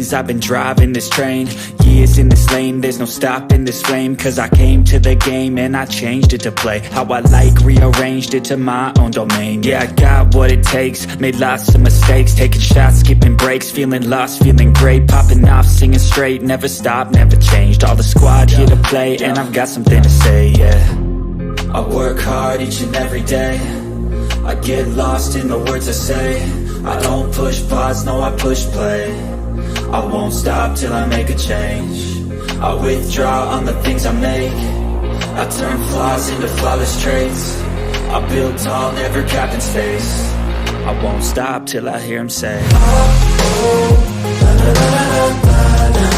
days I've been driving this train, years in this lane, there's no stopping this flame. Cause I came to the game and I changed it to play how I like, rearranged it to my own domain. Yeah, I got what it takes, made lots of mistakes, taking shots, skipping breaks, feeling lost, feeling great, popping off, singing straight, never stopped, never changed. All the squad here to play, and I've got something to say, yeah. I work hard each and every day, I get lost in the words I say. I don't push pause, no, I push play. I won't stop till I make a change. I withdraw on the things I make. I turn flaws into flawless traits. I build tall, never capped in space. I won't stop till I hear him say, oh, oh, la, la, la, la, la, la.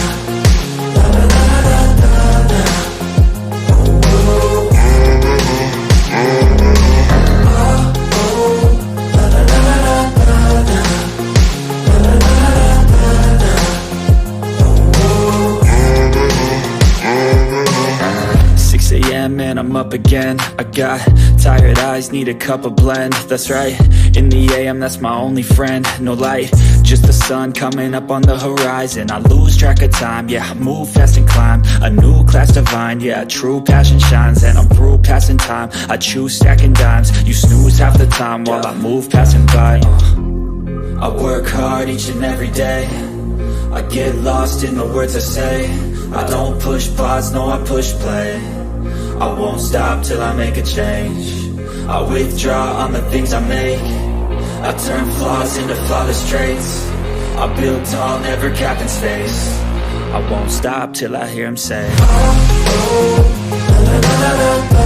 And I'm up again. I got tired eyes, need a cup of blend. That's right, in the AM, that's my only friend. No light, just the sun coming up on the horizon. I lose track of time, yeah, I move fast and climb a new class divine, yeah, true passion shines. And I'm through passing time, I choose stacking dimes. You snooze half the time while I move passing by. I work hard each and every day, I get lost in the words I say. I don't push pause, no, I push play. I won't stop till I make a change. I withdraw on the things I make. I turn flaws into flawless traits. I build tall, never capped in space. I won't stop till I hear him say, oh, oh, la, la, la, la, la.